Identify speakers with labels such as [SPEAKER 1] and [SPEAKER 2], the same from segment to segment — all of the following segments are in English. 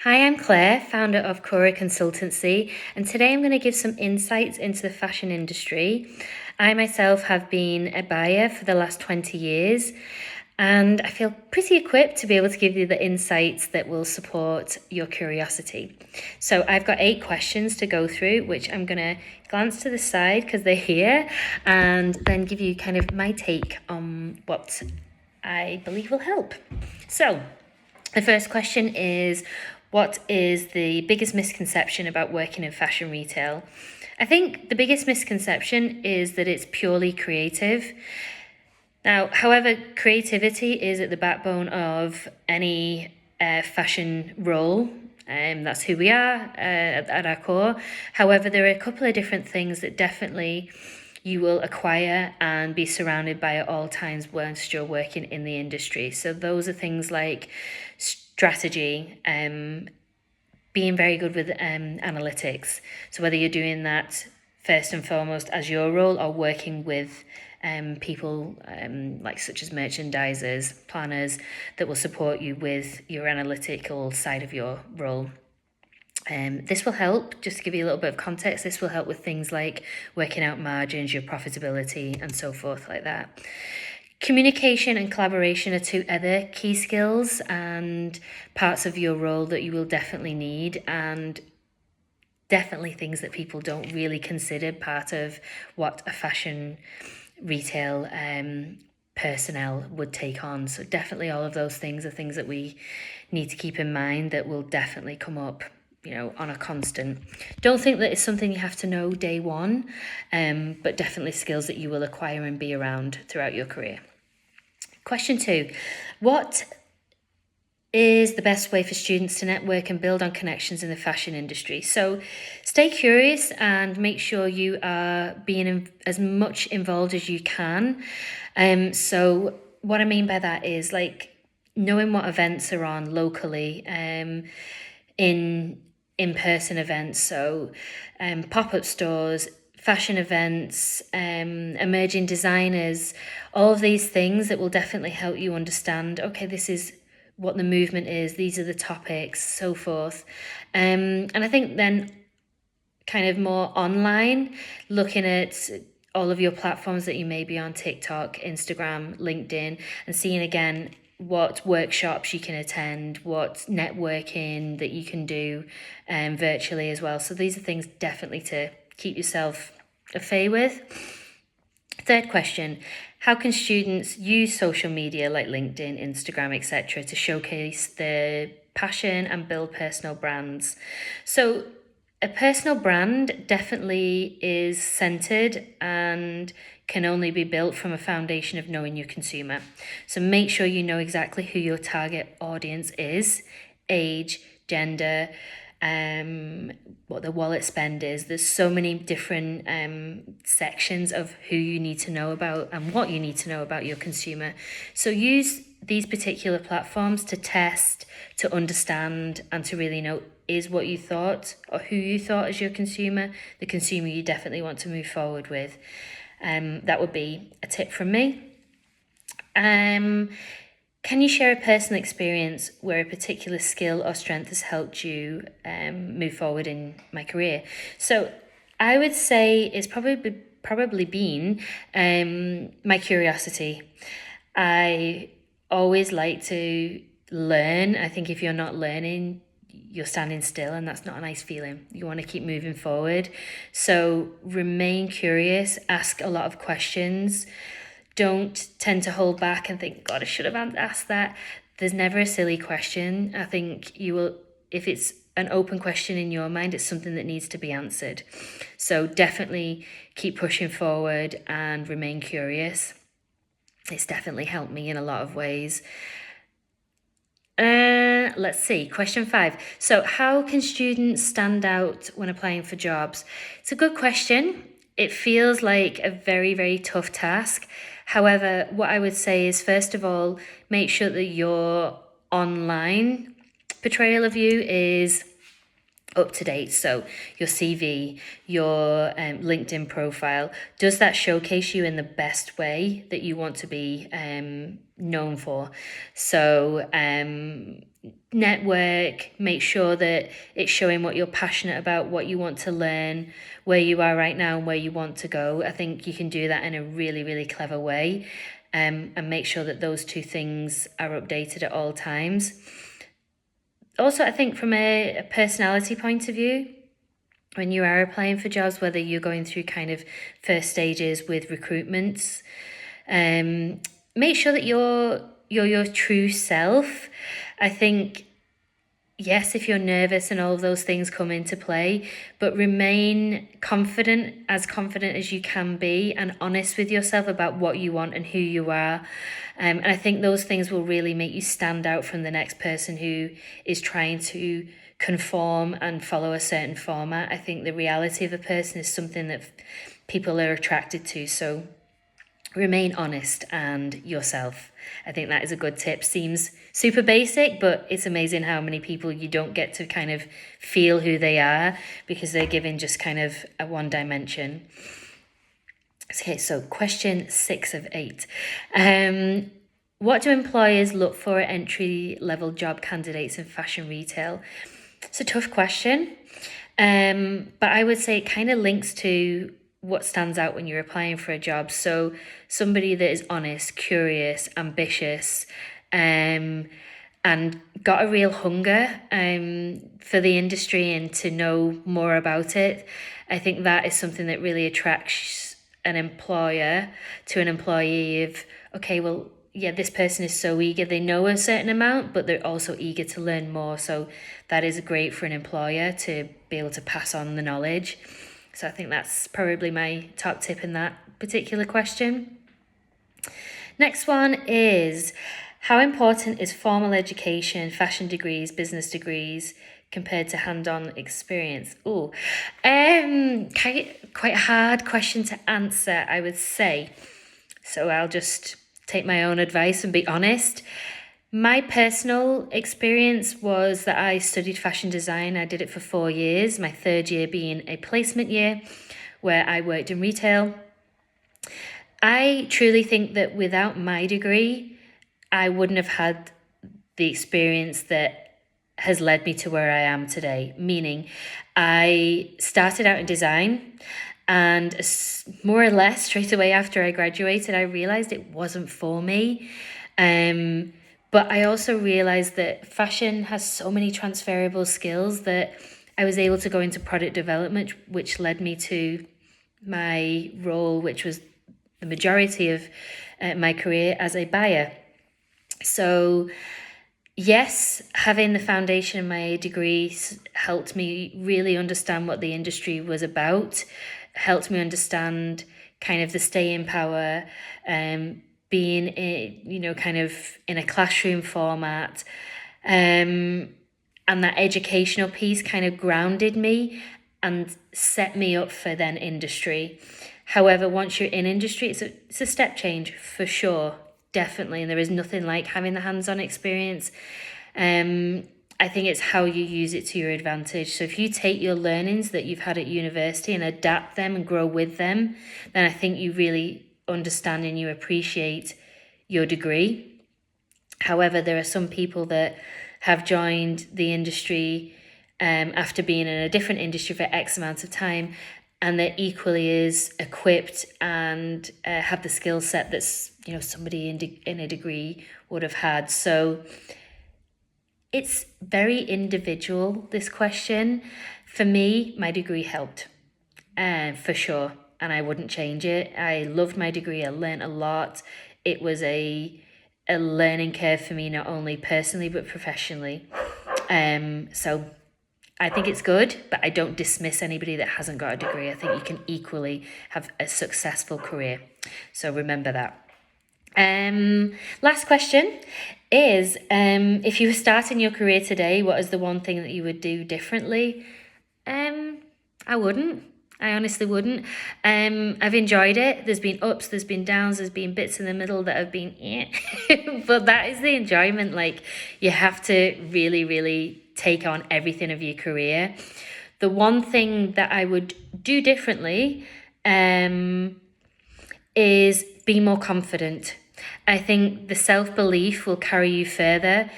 [SPEAKER 1] Hi, I'm Claire, founder of Cora Consultancy, and today I'm going to give some insights into the fashion industry. I myself have been a buyer for the last 20 years, and I feel pretty equipped to be able to give you the insights that will support your curiosity. So I've got 8 questions to go through, which I'm going to glance to the side because they're here, and then give you kind of my take on what I believe will help. So, the first question is, what is the biggest misconception about working in fashion retail? I think the biggest misconception is that it's purely creative. Now, however, creativity is at the backbone of any fashion role. That's who we are at our core. However, there are a couple of different things that definitely you will acquire and be surrounded by at all times whilst you're working in the industry. So those are things like strategy, being very good with analytics. So whether you're doing that first and foremost as your role or working with people like such as merchandisers, planners that will support you with your analytical side of your role. This will help, just to give you a little bit of context, this will help with things like working out margins, your profitability, and so forth like that. Communication and collaboration are 2 other key skills and parts of your role that you will definitely need, and definitely things that people don't really consider part of what a fashion retail personnel would take on. So definitely all of those things are things that we need to keep in mind that will definitely come up, on a constant. Don't think that it's something you have to know day one, but definitely skills that you will acquire and be around throughout your career. Question 2, what is the best way for students to network and build on connections in the fashion industry? So stay curious and make sure you are being as much involved as you can. So what I mean by that is like knowing what events are on locally, in-person events, so pop-up stores, fashion events, emerging designers, all of these things that will definitely help you understand, okay, this is what the movement is, these are the topics, so forth. And I think then kind of more online, looking at all of your platforms that you may be on, TikTok, Instagram, LinkedIn, and seeing again what workshops you can attend, what networking that you can do virtually as well. So these are things definitely to keep yourself au fait with. Third question, how can students use social media like LinkedIn, Instagram, etc. to showcase their passion and build personal brands? So a personal brand definitely is centered and can only be built from a foundation of knowing your consumer. So make sure you know exactly who your target audience is, age, gender, what the wallet spend is. There's so many different sections of who you need to know about and what you need to know about your consumer. So use these particular platforms to test, to understand, and to really know is what you thought or who you thought as your consumer, the consumer you definitely want to move forward with. That would be a tip from me. Can you share a personal experience where a particular skill or strength has helped you move forward in my career? So I would say it's probably been my curiosity. I always like to learn. I think if you're not learning, you're standing still, and that's not a nice feeling. You want to keep moving forward. So remain curious, ask a lot of questions. Don't tend to hold back and think, God, I should have asked that. There's never a silly question. I think you will, if it's an open question in your mind, it's something that needs to be answered. So definitely keep pushing forward and remain curious. It's definitely helped me in a lot of ways. Let's see, question 5. So how can students stand out when applying for jobs? It's a good question. It feels like a very, very tough task. However, what I would say is, first of all, make sure that your online portrayal of you is up to date. So your CV, your LinkedIn profile, does that showcase you in the best way that you want to be known for? So network, make sure that it's showing what you're passionate about, what you want to learn, where you are right now and where you want to go. I think you can do that in a really, really clever way, and make sure that those two things are updated at all times. Also, I think from a personality point of view, when you are applying for jobs, whether you're going through kind of first stages with recruitments, make sure that you're your true self. I think, yes, if you're nervous and all of those things come into play, but remain confident as you can be, and honest with yourself about what you want and who you are. And I think those things will really make you stand out from the next person who is trying to conform and follow a certain format. I think the reality of a person is something that people are attracted to. So remain honest and yourself. I think that is a good tip. Seems super basic, but it's amazing how many people you don't get to kind of feel who they are because they're given just kind of a one dimension. Okay, so question 6 of 8. What do employers look for at entry-level job candidates in fashion retail? It's a tough question, but I would say it kind of links to what stands out when you're applying for a job. So somebody that is honest, curious, ambitious, and got a real hunger for the industry and to know more about it. I think that is something that really attracts an employer to an employee of, okay, well, yeah, this person is so eager. They know a certain amount, but they're also eager to learn more. So that is great for an employer to be able to pass on the knowledge. So I think that's probably my top tip in that particular question. Next one is, how important is formal education, fashion degrees, business degrees, compared to hand-on experience? Quite a hard question to answer, I would say. So I'll just take my own advice and be honest. My personal experience was that I studied fashion design. I did it for 4 years, my third year being a placement year where I worked in retail. I truly think that without my degree, I wouldn't have had the experience that has led me to where I am today. Meaning, I started out in design, and more or less straight away after I graduated, I realized it wasn't for me. But I also realized that fashion has so many transferable skills that I was able to go into product development, which led me to my role, which was the majority of my career as a buyer. So yes, having the foundation in my degree helped me really understand what the industry was about, helped me understand kind of the staying power, being kind of in a classroom format, and that educational piece kind of grounded me and set me up for then industry. However, once you're in industry, it's a step change for sure, definitely, and there is nothing like having the hands-on experience. I think it's how you use it to your advantage. So if you take your learnings that you've had at university and adapt them and grow with them, then I think you really understand and you appreciate your degree. However, there are some people that have joined the industry after being in a different industry for X amount of time, and they're equally as equipped and have the skill set that's somebody in a degree would have had. So it's very individual, this question. For me, my degree helped, for sure, and I wouldn't change it. I loved my degree. I learned a lot. It was a learning curve for me, not only personally but professionally. So I think it's good, but I don't dismiss anybody that hasn't got a degree. I think you can equally have a successful career. So remember that. Last question is, if you were starting your career today, what is the one thing that you would do differently? I wouldn't. I honestly wouldn't. I've enjoyed it. There's been ups, there's been downs, there's been bits in the middle that have been but that is the enjoyment. Like, you have to really, really take on everything of your career. The one thing that I would do differently is be more confident. I think the self-belief will carry you further.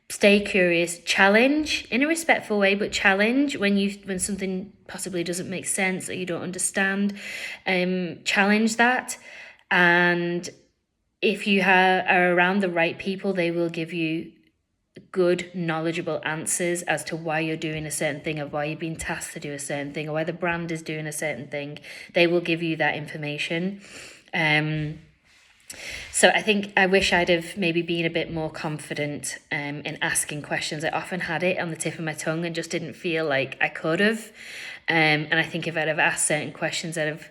[SPEAKER 1] stay curious, challenge in a respectful way, but challenge when something possibly doesn't make sense or you don't understand. Challenge that, and if you are around the right people, they will give you good, knowledgeable answers as to why you're doing a certain thing, or why you've been tasked to do a certain thing, or why the brand is doing a certain thing. They will give you that information. So I think I wish I'd have maybe been a bit more confident in asking questions. I often had it on the tip of my tongue and just didn't feel like I could have. And I think if I'd have asked certain questions, I'd have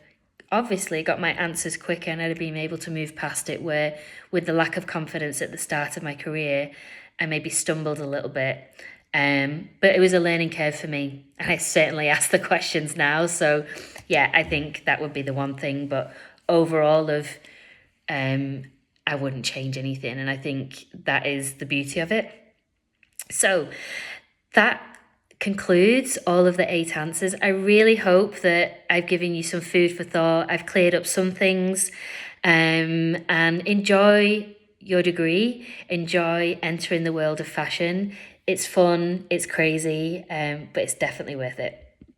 [SPEAKER 1] obviously got my answers quicker, and I'd have been able to move past it, where with the lack of confidence at the start of my career, I maybe stumbled a little bit. But it was a learning curve for me, and I certainly ask the questions now. So yeah, I think that would be the one thing. But overall, I wouldn't change anything, and I think that is the beauty of it. So that concludes all of the 8 answers. I really hope that I've given you some food for thought. I've cleared up some things, and enjoy your degree. Enjoy entering the world of fashion. It's fun, it's crazy, but it's definitely worth it.